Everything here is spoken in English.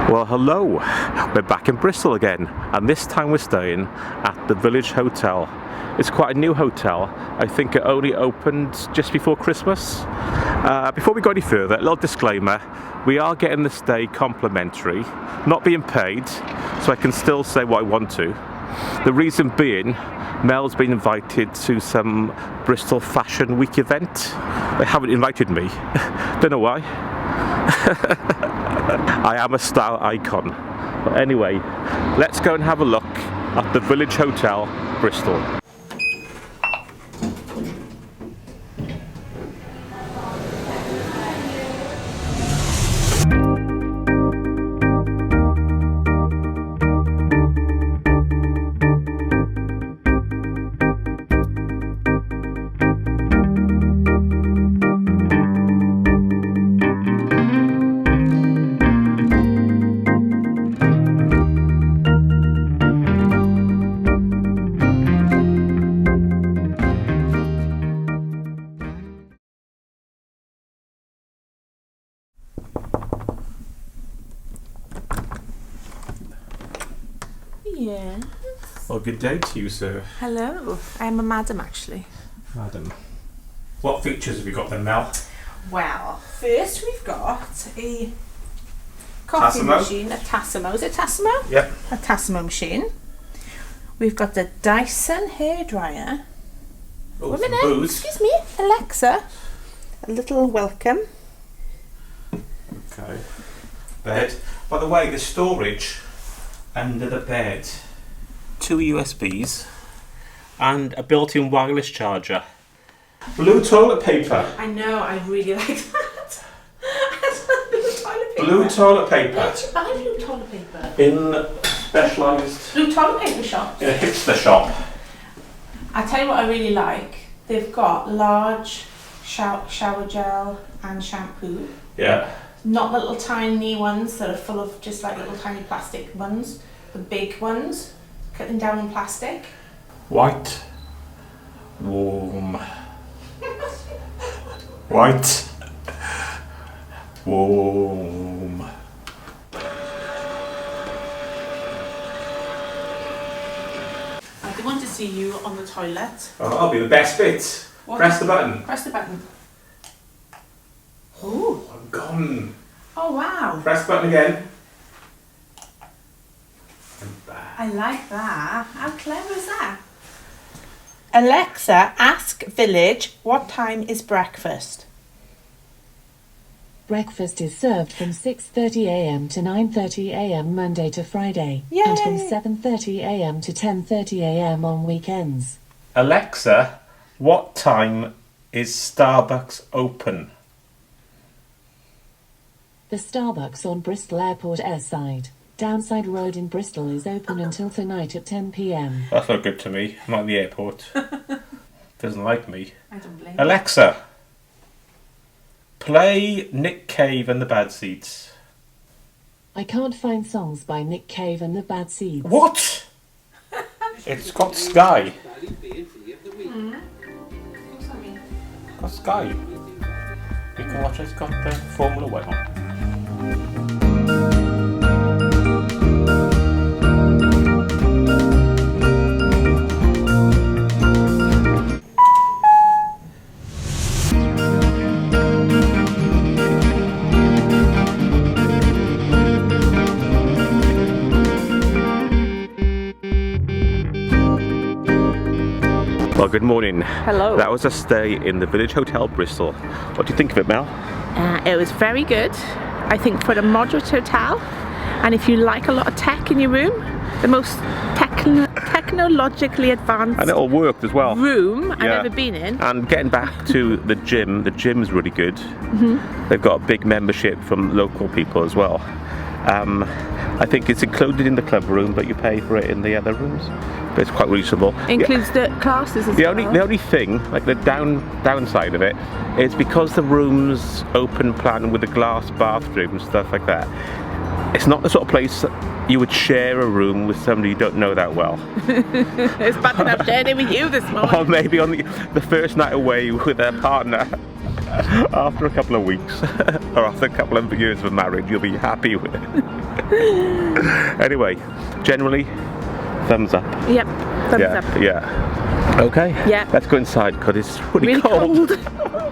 Well, hello, we're back in Bristol again, and this time we're staying at the Village Hotel. It's quite a new hotel. I think it only opened just before Christmas. Before we go any further, a little disclaimer, we are getting the stay complimentary, not being paid, so I can still say what I want to. The reason being, Mel's been invited to some Bristol Fashion Week event. They haven't invited me, don't know why. I am a style icon. But anyway, let's go and have a look at the Village Hotel Bristol. Yeah. Well, good day to you, sir. Hello. I'm a madam, actually. Madam. What features have you got then, Mel? Well, first we've got a coffee Tassimo? machine, a Tassimo. Is it Tassimo? Yep. A Tassimo machine. We've got the Dyson hairdryer. Oh, Wait a some minute. booze. Excuse me, Alexa. A little welcome. Okay. Bed. By the way, the storage under the bed. 2 USBs and a built-in wireless charger. Blue toilet paper. I know, I really like that. Blue toilet paper. Blue toilet Where paper. did you buy blue toilet paper? In specialised Blue toilet paper shop. in a hipster shop. I tell you what I really like. They've got large shower gel and shampoo. Yeah. Not the little tiny ones that are full of just like little tiny plastic ones. The big ones, cut them down in plastic. White. Warm. White. Warm. I do want to see you on the toilet. Oh, that'll be the best bit. What? Press the button. Press the button. Ooh. I'm gone. Oh wow. Press the button again. And back. I like that. How clever is that? Alexa, ask Village what time is breakfast? Breakfast is served from 6:30 a.m. to 9:30 a.m. Monday to Friday, Yay. and from 7:30 a.m. to 10:30 a.m. on weekends. Alexa, what time is Starbucks open? The Starbucks on Bristol Airport airside, Downside Road in Bristol is open until tonight at 10 p.m. That's not good to me. I'm at the airport. Doesn't like me. I don't blame Alexa, play Nick Cave and the Bad Seeds. I can't find songs by Nick Cave and the Bad Seeds. What? It's got Sky. Got Sky. You can watch it. It's got the Formula 1 on. Well, good morning. Hello. That was a stay in the Village Hotel Bristol. What do you think of it, Mel? It was very good. I think for a moderate hotel, and if you like a lot of tech in your room, the most technologically advanced And it all worked as well. room I've Yeah. ever been in. And getting back to the gym's really good. They've got a big membership from local people as well. I think it's included in the club room, but you pay for it in the other rooms. But it's quite reasonable. Includes the classes as The well. only thing, like the downside of it, is because the room's open plan with a glass bathroom and stuff like that. It's not the sort of place that you would share a room with somebody you don't know that well. It's bad enough sharing it with you this morning. Or maybe on the first night away with their partner. After a couple of weeks, or after a couple of years of marriage, you'll be happy with it. Anyway, generally, thumbs up. Yep, thumbs up. Yeah. Okay. Yeah. Let's go inside because it's really Really cold. cold.